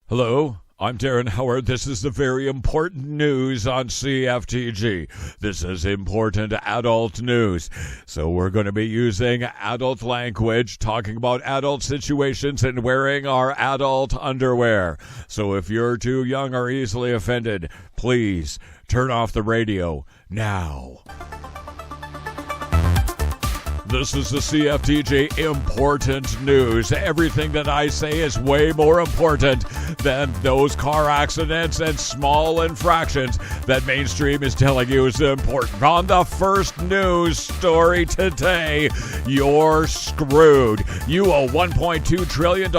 Hello, I'm Darren Howard. This is the very important news on CFTG. This is important adult news. So we're going to be using adult language, talking about adult situations and wearing our adult underwear. So if you're too young or easily offended, please turn off the radio now. This is the CFTG important news. Everything that I say is way more important than those car accidents and small infractions that mainstream is telling you is important. On the first news story today, you're screwed. You owe $1.2 trillion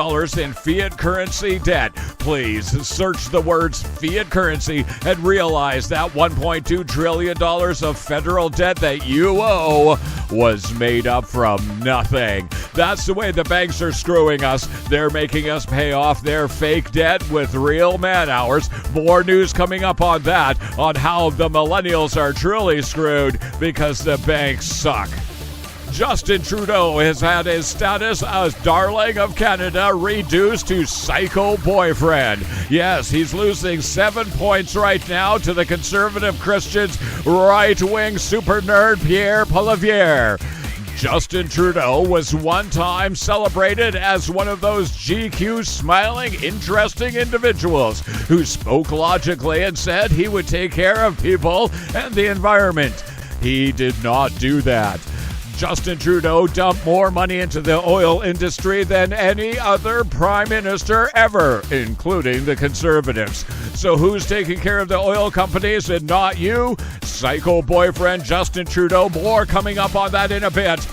in fiat currency debt. Please search the words fiat currency and realize that $1.2 trillion of federal debt that you owe was made up from nothing. That's the way the banks are screwing us. They're making us pay off their fake debt with real man hours. More news coming up on that, on how the millennials are truly screwed because the banks suck. Justin Trudeau has had his status as Darling of Canada reduced to psycho boyfriend. Yes, he's losing 7 points right now to the conservative Christians' right-wing super nerd Pierre Poilievre. Justin Trudeau was one time celebrated as one of those GQ smiling, interesting individuals who spoke logically and said he would take care of people and the environment. He did not do that. Justin Trudeau dumped more money into the oil industry than any other prime minister ever, including the Conservatives. So who's taking care of the oil companies and not you? Psycho boyfriend Justin Trudeau. More coming up on that in a bit.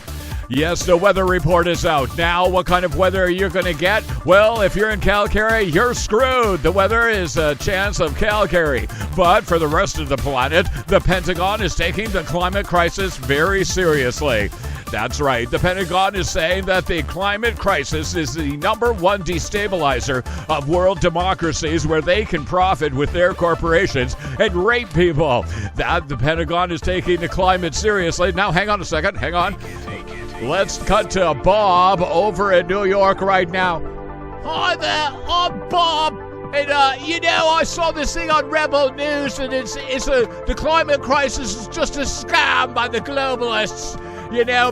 Yes, the weather report is out. Now, what kind of weather are you going to get? Well, if you're in Calgary, you're screwed. The weather is a chance of Calgary. But for the rest of the planet, the Pentagon is taking the climate crisis very seriously. That's right. The Pentagon is saying that the climate crisis is the number one destabilizer of world democracies where they can profit with their corporations and rape people. That the Pentagon is taking the climate seriously. Now, hang on a second. Hang on. Let's cut to Bob over in New York right now. Hi there, I'm Bob. And, I saw this thing on Rebel News, and the climate crisis is just a scam by the globalists,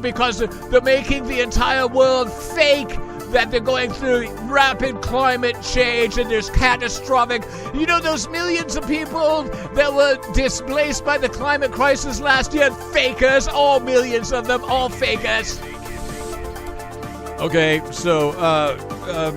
because they're making the entire world fake, that they're going through rapid climate change and there's catastrophic. Those millions of people that were displaced by the climate crisis last year, fakers, all millions of them, all fakers. Okay, so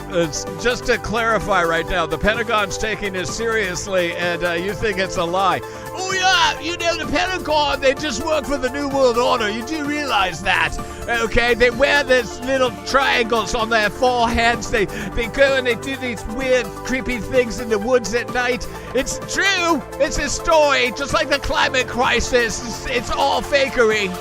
it's just to clarify right now, the Pentagon's taking this seriously, and you think it's a lie. Oh yeah, the Pentagon, they just work for the New World Order. You do realize that, okay? They wear these little triangles on their foreheads. They go and they do these weird, creepy things in the woods at night. It's true. It's a story, just like the climate crisis. It's all fakery.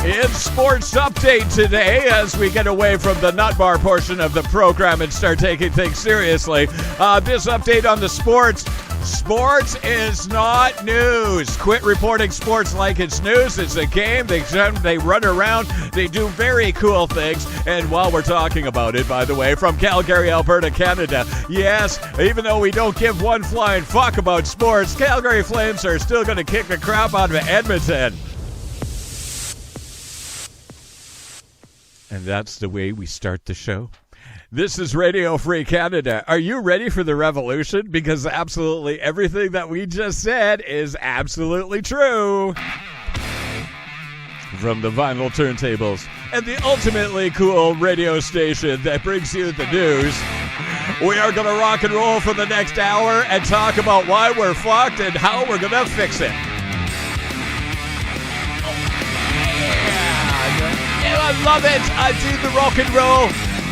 It's Sports Update today as we get away from the nut bar portion of the program and start taking things seriously. This update on the sports. Sports is not news. Quit reporting sports like it's news. It's a game. They run around. They do very cool things. And while we're talking about it, by the way, from Calgary, Alberta, Canada, yes, even though we don't give one flying fuck about sports, Calgary Flames are still going to kick the crap out of Edmonton. And that's the way we start the show. This is Radio Free Canada. Are you ready for the revolution? Because absolutely everything that we just said is absolutely true. From the vinyl turntables and the ultimately cool radio station that brings you the news, we are going to rock and roll for the next hour and talk about why we're fucked and how we're going to fix it. I love it. I do the rock and roll.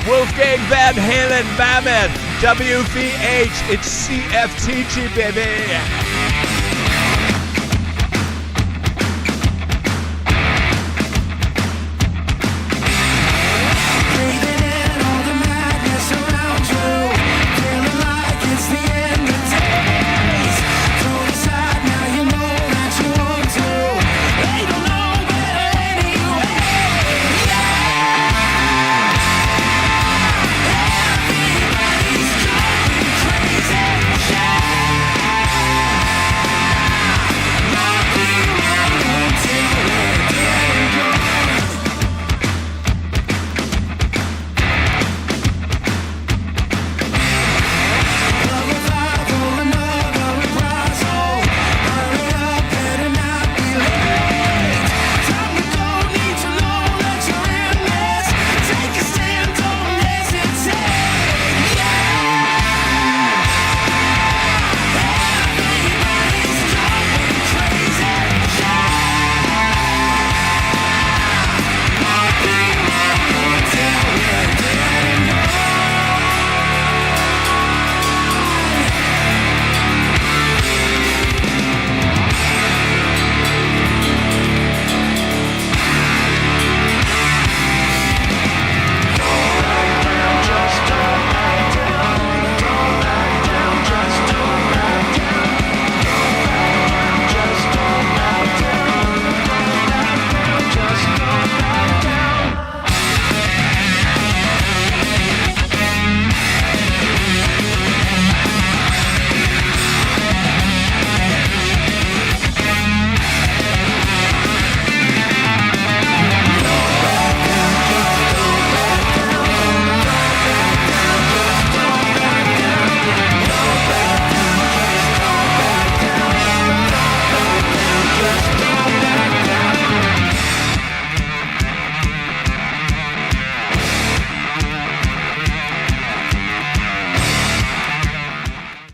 Wolfgang Van Halen, Mammoth, WVH. It's CFTG, baby.